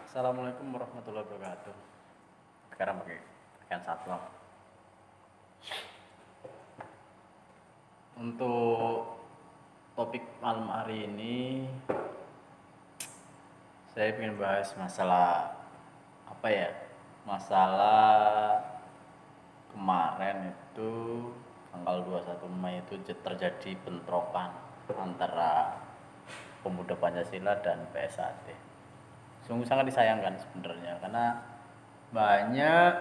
Assalamualaikum warahmatullahi wabarakatuh. Sekarang pakai pakaian satwa. Untuk topik malam hari ini, saya ingin bahas masalah apa ya? Masalah kemarin itu tanggal 21 Mei itu terjadi bentrokan antara pemuda Pancasila dan PSAT. Sungguh sangat disayangkan sebenarnya karena banyak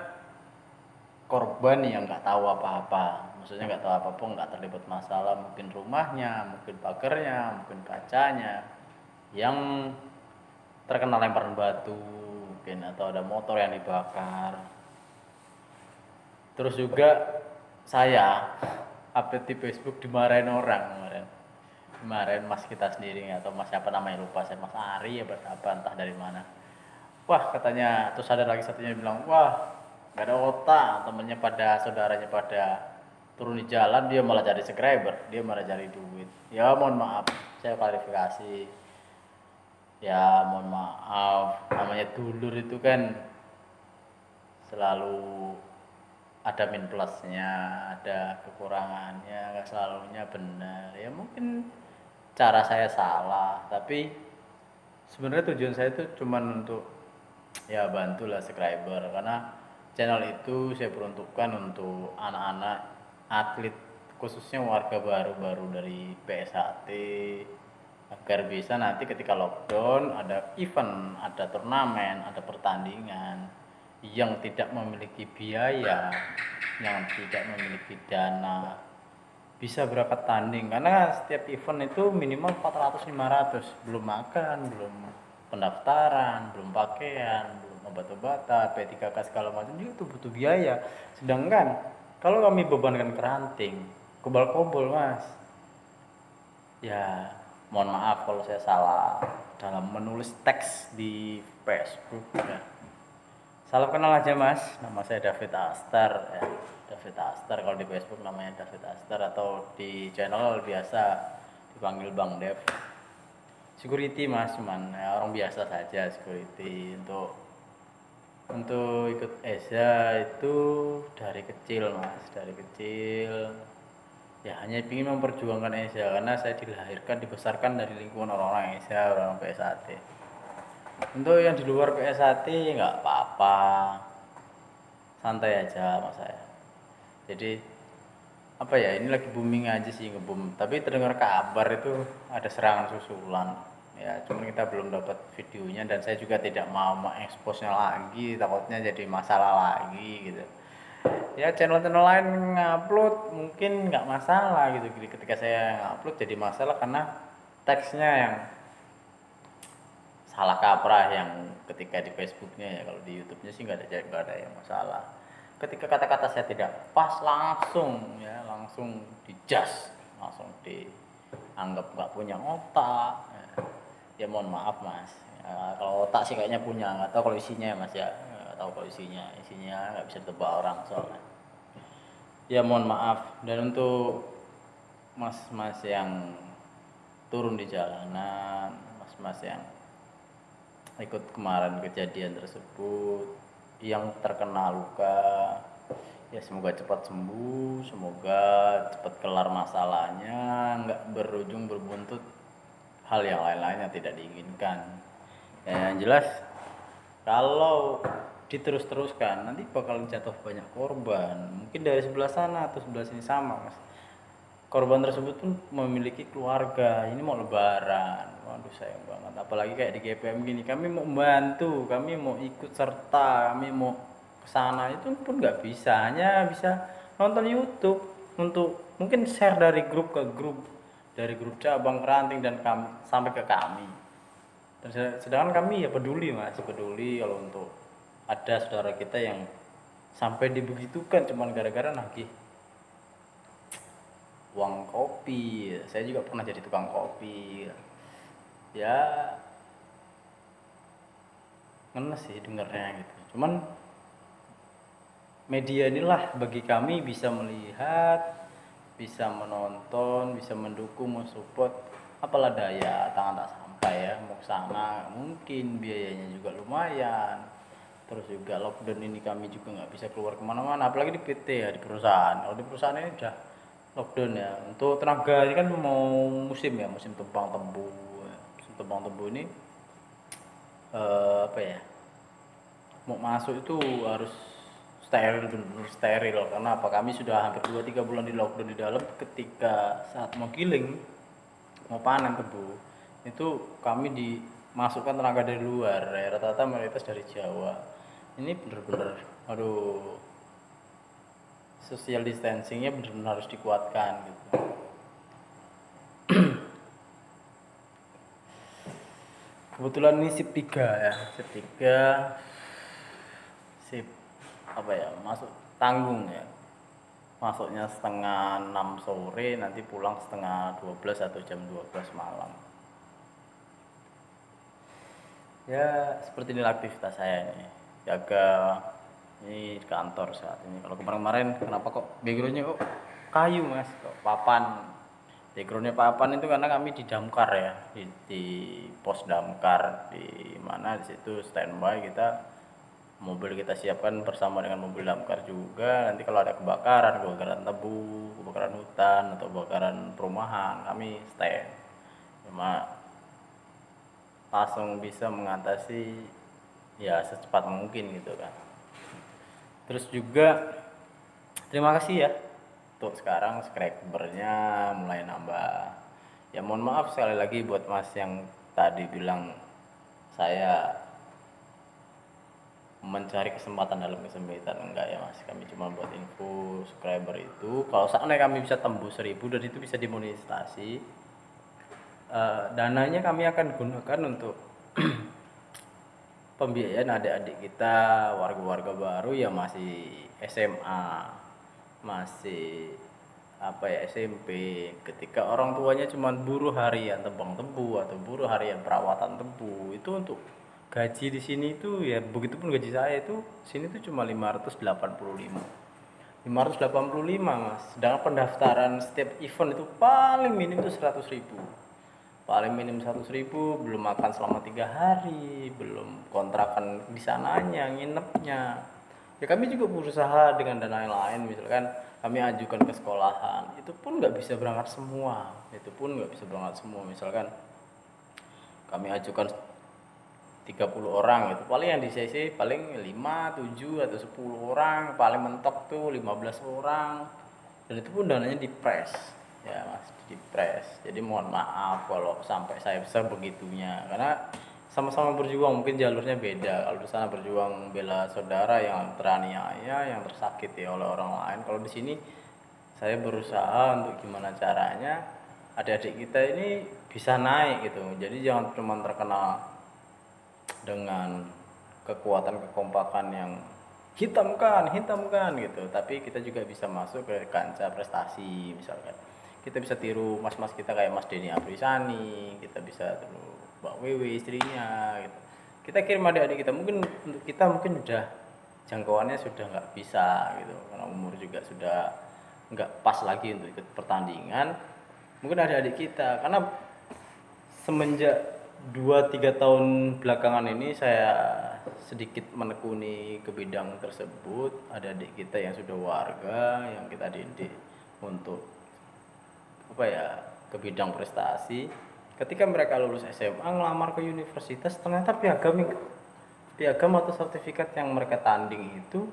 korban yang nggak tahu apa-apa, maksudnya nggak tahu apa-apa, nggak terlibat masalah, mungkin rumahnya, mungkin pagarnya, mungkin kacanya yang terkena lemparan batu mungkin, atau ada motor yang dibakar. Terus juga saya update di Facebook dimarahin orang kemarin mas kita sendiri, atau mas siapa namanya lupa saya, mas Ari ya apa entah dari mana. Wah katanya, terus ada lagi satunya bilang wah nggak ada otak, temennya pada saudaranya pada turun di jalan, dia malah cari subscriber, dia malah cari duit. Ya mohon maaf, saya klarifikasi, ya mohon maaf, namanya dulur itu kan selalu ada min plusnya, ada kekurangannya, nggak selalunya benar. Ya mungkin cara saya salah, tapi sebenarnya tujuan saya itu cuman untuk ya bantulah subscriber, karena channel itu saya peruntukkan untuk anak-anak atlet, khususnya warga baru-baru dari PSHT, agar bisa nanti ketika lockdown ada event, ada turnamen, ada pertandingan yang tidak memiliki biaya, yang tidak memiliki dana, bisa berangkat tanding. Karena setiap event itu minimal 400-500, belum makan, belum pendaftaran, belum pakaian, belum obat-obatan, P3K segala macam, itu butuh biaya. Sedangkan kalau kami bebankan ke ranting, kobal-kobol mas, ya mohon maaf kalau saya salah dalam menulis teks di Facebook ya. Salam kenal aja mas, nama saya David Astar ya. David Astar, kalau di Facebook namanya David Astar, atau di channel biasa dipanggil Bang Dev. Security mas, cuman ya, orang biasa saja security. Untuk ikut ESA itu dari kecil mas, dari kecil ya hanya ingin memperjuangkan ESA, karena saya dilahirkan, dibesarkan dari lingkungan orang-orang ESA, orang PSAT. Untuk yang di luar PSAT nggak apa-apa, santai aja mas saya. Jadi apa ya, ini lagi booming aja sih, ngebum, tapi terdengar kabar itu ada serangan susulan ya, cuman kita belum dapat videonya, dan saya juga tidak mau mengeksposnya lagi, takutnya jadi masalah lagi gitu ya. Channel-channel lain ngupload mungkin nggak masalah gitu, ketika saya ngupload jadi masalah karena teksnya yang salah kaprah, yang ketika di Facebooknya ya. Kalau di YouTube-nya sih nggak ada yang masalah. Ketika kata-kata saya tidak pas, langsung ya, langsung dijudge, langsung dianggap nggak punya otak ya. Mohon maaf mas ya, kalau otak sih kayaknya punya, nggak tahu kalau isinya ya mas ya, nggak tahu kalau isinya nggak bisa ditebak orang soalnya. Ya mohon maaf. Dan untuk mas-mas yang turun di jalanan, mas-mas yang ikut kemarin kejadian tersebut, yang terkena luka, ya semoga cepat sembuh, semoga cepat kelar masalahnya, nggak berujung berbuntut hal yang lain-lain yang tidak diinginkan ya. Yang jelas kalau diterus-teruskan nanti bakal jatuh banyak korban, mungkin dari sebelah sana atau sebelah sini sama mas. Korban tersebut pun memiliki keluarga, ini mau lebaran, waduh sayang banget. Apalagi kayak di GPM gini, kami mau membantu, kami mau ikut serta, kami mau kesana, itu pun nggak bisa, hanya bisa nonton YouTube, untuk mungkin share dari grup ke grup, dari grup cabang keranting dan kami sampai ke kami. Dan sedangkan kami ya peduli mas, peduli kalau untuk ada saudara kita yang sampai dibegitukan cuman gara-gara nagih uang kopi. Saya juga pernah jadi tukang kopi ya, ngenes sih dengernya gitu. Cuman media inilah bagi kami bisa melihat, bisa menonton, bisa mendukung, mensupport, apalah daya tangan tak sampai. apa ya, mau sana mungkin biayanya juga lumayan. Terus juga lockdown ini kami juga nggak bisa keluar kemana-mana, apalagi di PT ya, di perusahaan. Kalau di perusahaan ini udah lockdown ya. Untuk tenaga ini kan mau musim ya, musim tebang tebu. Musim tebang tebu ini apa ya, mau masuk itu harus steril, benar-benar steril. Karena apa, kami sudah hampir 2-3 bulan di lockdown di dalam. Ketika saat mau giling, mau panen tebu, itu kami dimasukkan tenaga dari luar ya, rata-rata mayoritas dari Jawa. Ini benar-benar, aduh, social distancingnya benar-benar harus dikuatkan gitu. Kebetulan ini sip 3 ya, sip 3, sip apa ya, masuk tanggung ya, masuknya setengah 6 sore, nanti pulang setengah 12 atau jam 12 malam. Ya seperti inilah aktivitas saya ini, jaga ini di kantor saat ini. Kalau kemarin-kemarin kenapa kok backgroundnya kok kayu mas, kok papan. Backgroundnya papan itu karena kami di damkar ya, di pos damkar, di mana di situ standby kita, mobil kita siapkan bersama dengan mobil damkar juga. Nanti kalau ada kebakaran tebu, kebakaran hutan atau kebakaran perumahan, kami stand. Cuma langsung bisa mengatasi ya secepat mungkin gitu kan. Terus juga terima kasih ya, untuk sekarang subscribernya mulai nambah. Ya mohon maaf sekali lagi buat mas yang tadi bilang saya mencari kesempatan dalam kesempitan. Enggak ya mas, kami cuma buat info. Subscriber itu kalau seandainya kami bisa tembus 1000 dan itu bisa dimonetisasi, dananya kami akan gunakan untuk pembiayaan adik-adik kita, warga-warga baru yang masih SMA, masih apa ya, SMP, ketika orang tuanya cuma buruh harian tebang tebu atau buruh harian perawatan tebu. Itu untuk gaji di sini itu ya, begitupun gaji saya itu sini tuh cuma 585 mas. Sedangkan pendaftaran setiap event itu paling minim itu 100.000, paling minim 100.000, belum makan selama 3 hari, belum kontrakan di sananya, nginepnya. Ya kami juga berusaha dengan dana yang lain, misalkan kami ajukan ke sekolahan, itu pun nggak bisa berangkat semua, misalkan kami ajukan 30 orang, itu paling yang di CC paling 5, 7 atau 10 orang, paling mentok tuh 15 orang, dan itu pun dananya di press ya mas, di press. Jadi mohon maaf kalau sampai saya sebegitunya, karena sama-sama berjuang, mungkin jalurnya beda. Kalau di sana berjuang bela saudara yang teraniaya, yang tersakiti oleh orang lain. Kalau di sini saya berusaha untuk gimana caranya adik-adik kita ini bisa naik gitu. Jadi jangan cuma terkenal dengan kekuatan kekompakan yang hitamkan gitu, tapi kita juga bisa masuk ke kancah prestasi. Misalkan kita bisa tiru mas-mas kita kayak Mas Denny Aprisani, kita bisa tiru Mbak Wewe istrinya gitu. Kita kirim adik-adik kita, mungkin untuk kita mungkin udah jangkauannya sudah nggak bisa gitu, karena umur juga sudah nggak pas lagi untuk ikut pertandingan. Mungkin adik-adik kita, karena semenjak 2-3 tahun belakangan ini saya sedikit menekuni ke bidang tersebut. Ada adik kita yang sudah warga, yang kita didik untuk apa ya, ke bidang prestasi. Ketika mereka lulus SMA ngelamar ke universitas, ternyata piagam atau sertifikat yang mereka tanding itu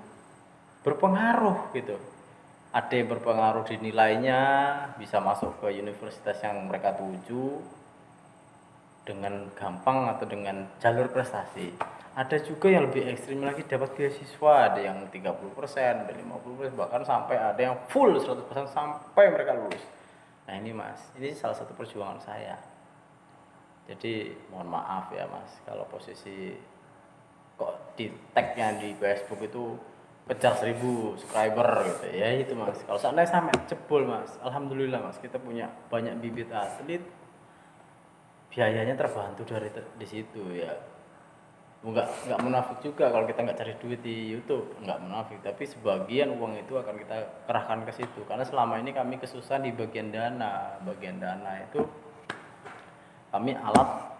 berpengaruh gitu. Ada yang berpengaruh di nilainya, bisa masuk ke universitas yang mereka tuju dengan gampang atau dengan jalur prestasi. Ada juga yang lebih ekstrim lagi, dapat beasiswa, ada yang 30%, ada 50%, bahkan sampai ada yang full 100% sampai mereka lulus. Nah ini mas, ini salah satu perjuangan saya. Jadi mohon maaf ya mas, kalau posisi kok di tagnya di Facebook itu kejar 1000 subscriber gitu ya, itu mas. Kalau seandainya sampai jebol mas, alhamdulillah mas, kita punya banyak bibit atlet, biayanya terbantu dari di situ ya. Nggak munafik juga kalau kita nggak cari duit di YouTube, nggak munafik, tapi sebagian uang itu akan kita kerahkan ke situ. Karena selama ini kami kesusahan di bagian dana itu kami alat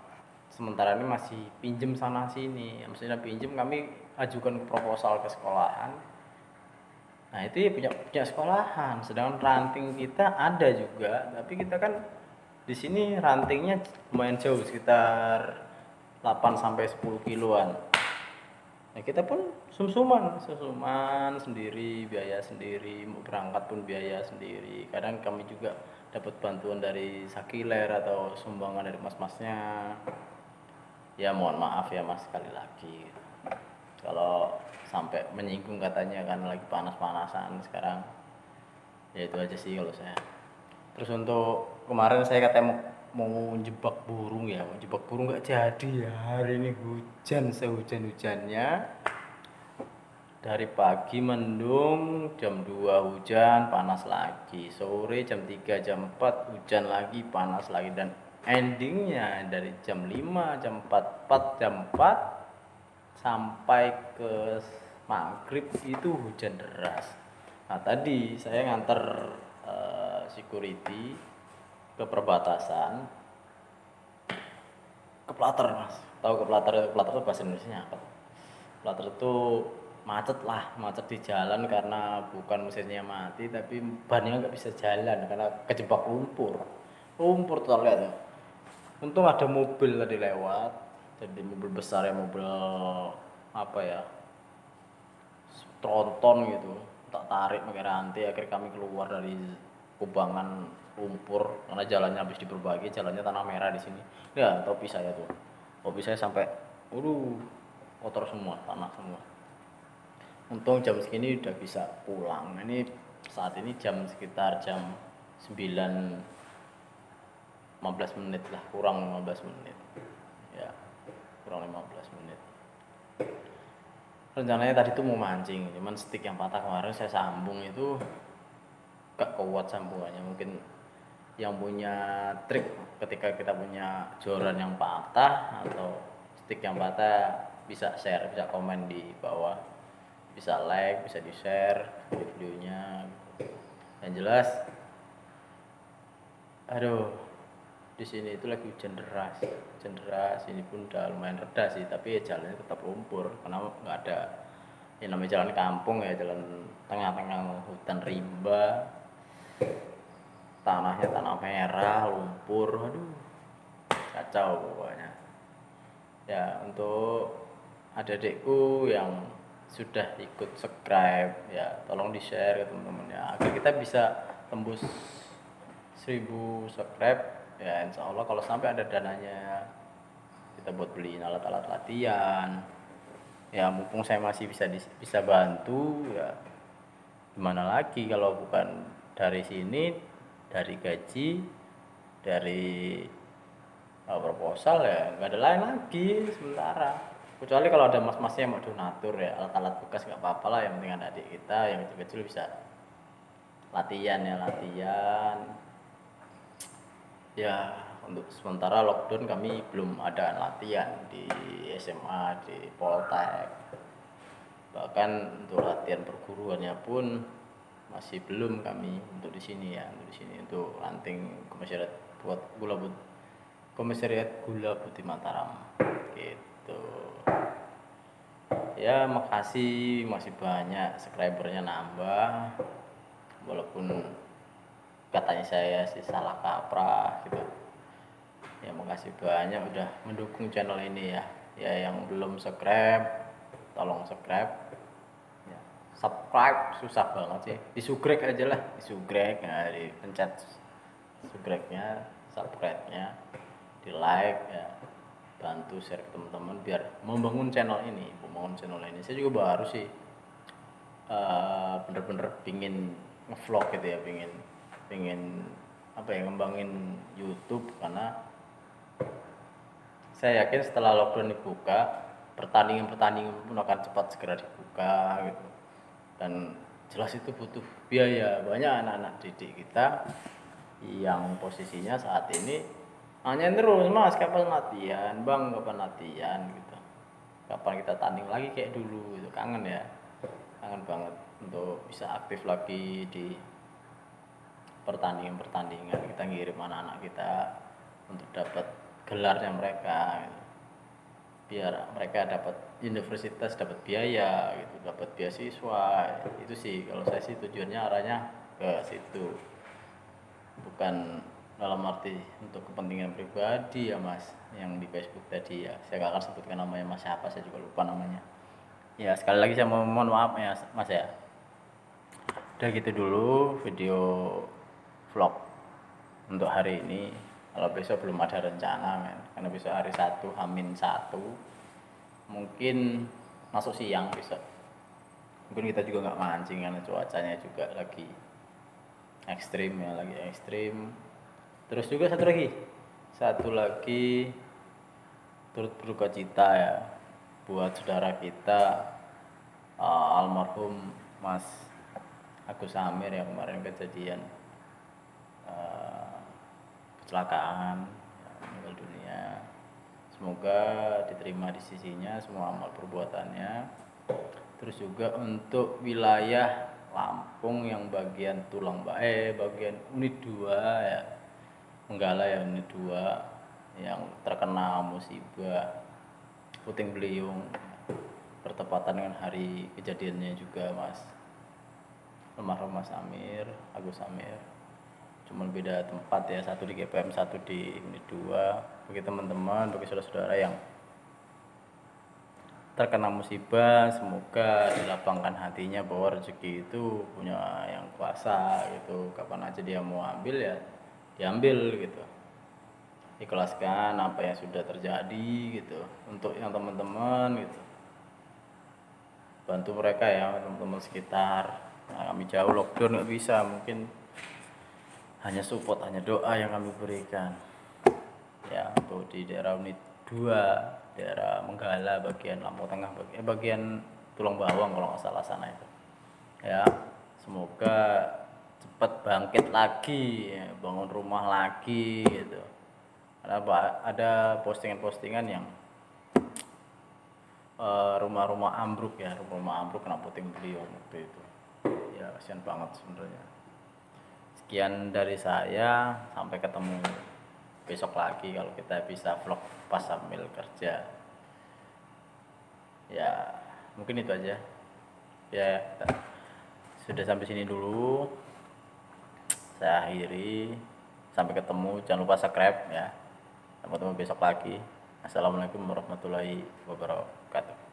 sementara ini masih pinjem sana sini. Maksudnya pinjem, kami ajukan proposal ke sekolahan. Nah itu ya punya sekolahan, sedangkan ranting kita ada juga, tapi kita kan di sini rantingnya lumayan jauh, sekitar 8 sampai 10 kiloan. Nah kita pun sumsuman sendiri, biaya sendiri, mau berangkat pun biaya sendiri. Kadang kami juga dapat bantuan dari sakiler atau sumbangan dari mas-masnya. Ya mohon maaf ya mas, sekali lagi kalau sampai menyinggung, katanya kan lagi panas-panasan sekarang. Ya itu aja sih kalau saya. Terus untuk kemarin saya katanya mau jebak burung ya, mau jebak burung nggak jadi ya. Hari ini hujan sehujan-hujannya, dari pagi mendung, jam 2 hujan, panas lagi, sore jam 3 jam 4 hujan lagi, panas lagi, dan endingnya dari jam 5 jam 4 jam 4 sampai ke maghrib itu hujan deras. Nah tadi saya nganter security ke perbatasan, ke Plater mas. Tahu ke Plater? Plater itu bahasa Indonesia apa? Plater itu macet lah, macet di jalan karena bukan mesinnya mati tapi bannya nggak bisa jalan karena kejebak lumpur. Lumpur total lihat ya. Untung ada mobil tadi lewat, jadi mobil besar ya, mobil apa ya, tronton gitu, tak tarik pakai rantai, akhirnya kami keluar dari kubangan lumpur karena jalannya habis diperbaiki, jalannya tanah merah di sini. Ya topi saya tuh, topi saya sampai, kotor semua, tanah semua. Untung jam segini udah bisa pulang. Ini saat ini jam sekitar jam 9:15 lah, kurang 15 menit ya, kurang 15 menit. Rencananya tadi tuh mau mancing, cuman stick yang patah kemarin saya sambung itu gak kuat sambungannya. Mungkin yang punya trik ketika kita punya joran yang patah atau stick yang patah bisa share, bisa komen di bawah, bisa like, bisa di share videonya. Yang jelas, aduh, di sini itu lagi hujan deras, ini pun udah lumayan reda sih, tapi ya jalannya tetap lumpur karena nggak ada yang namanya jalan kampung ya, jalan tengah-tengah hutan rimba, tanahnya tanah merah, lumpur, aduh kacau pokoknya. Ya untuk adik-adikku yang sudah ikut subscribe ya, tolong di share ke teman-teman ya, agar kita bisa tembus 1000 subscribe ya. Insya Allah kalau sampai ada dananya, kita buat beliin alat-alat latihan ya, mumpung saya masih bisa bantu ya, gimana lagi kalau bukan dari sini, dari gaji, dari proposal ya nggak ada lain lagi sementara, kecuali kalau ada mas-masnya yang mau donatur ya, alat-alat bekas nggak apa-apa lah, yang penting ada adik kita yang kecil-kecil bisa latihan ya. Untuk sementara lockdown kami belum ada latihan di SMA, di Poltek, bahkan untuk latihan perguruannya pun masih belum kami untuk di sini ya, untuk ranting komisariat buat komisariat gula putih Mataram gitu ya. Makasih, masih banyak subscribernya nambah, walaupun katanya saya sih salah kaprah gitu ya. Makasih banyak udah mendukung channel ini ya. Yang belum subscribe tolong subscribe ya. Subscribe susah banget sih, disugrek aja lah, disugrek ya, dipencet sugreknya, subscribe-nya, di like ya, bantu share ke teman-teman biar membangun channel ini. Saya juga baru sih bener-bener pingin ngevlog gitu ya, pingin apa ya, ngembangin YouTube, karena saya yakin setelah lockdown dibuka, pertandingan pun akan cepat segera dibuka gitu. Dan jelas itu butuh biaya. Banyak anak-anak didik kita yang posisinya saat ini nanya terus, mas kapan latihan, bang kapan latihan gitu, kapan kita tanding lagi kayak dulu gitu. Kangen ya, kangen banget untuk bisa aktif lagi di pertandingan kita, ngirim anak-anak kita untuk dapat gelarnya mereka gitu. biar mereka dapat universitas, dapat biaya gitu, dapat beasiswa. Itu sih kalau saya sih tujuannya arahnya ke situ, bukan dalam arti untuk kepentingan pribadi ya mas. Yang di Facebook tadi ya saya gak akan sebutkan namanya mas siapa, saya juga lupa namanya. Ya sekali lagi saya mohon maaf ya mas ya. Udah gitu dulu video vlog untuk hari ini. Kalau besok belum ada rencana men, karena besok hari satu Hamin satu, mungkin masuk siang besok. Mungkin kita juga nggak mancing karena cuacanya juga lagi ekstrim ya, lagi ekstrim. Terus juga satu lagi turut berduka cita ya buat saudara kita, almarhum Mas Agus Amir yang kemarin kejadian kecelakaan ya, meninggal dunia. Semoga diterima di sisinya semua amal perbuatannya. Terus juga untuk wilayah Lampung yang bagian bagian unit 2 ya, Menggala ya, unit 2 yang terkena musibah puting beliung bertepatan dengan hari kejadiannya juga mas, almarhum Mas Amir, Agus Amir. Cuma beda tempat ya, satu di GPM, satu di unit 2. Bagi teman-teman, bagi saudara-saudara yang terkena musibah, semoga dilapangkan hatinya bahwa rezeki itu punya yang kuasa gitu. Kapan aja dia mau ambil ya diambil gitu. Ikhlaskan apa yang sudah terjadi gitu. Untuk yang teman-teman gitu, bantu mereka ya, teman-teman sekitar. Nah, kami jauh lockdown nggak bisa, mungkin hanya support, hanya doa yang kami berikan ya. Untuk di daerah unit 2, daerah Menggala bagian Lampung Tengah, bagian Tulang Bawang kalau nggak salah sana itu ya. Semoga cepat bangkit lagi ya, bangun rumah lagi gitu. Ada postingan-postingan yang rumah-rumah ambruk ya, rumah ambruk kena puting beliung waktu itu ya, kasihan banget sebenarnya. Sekian dari saya, sampai ketemu besok lagi kalau kita bisa vlog pas sambil kerja ya. Mungkin itu aja ya, sudah sampai sini dulu saya akhiri. Sampai ketemu, jangan lupa subscribe ya. Sampai ketemu besok lagi. Assalamualaikum warahmatullahi wabarakatuh.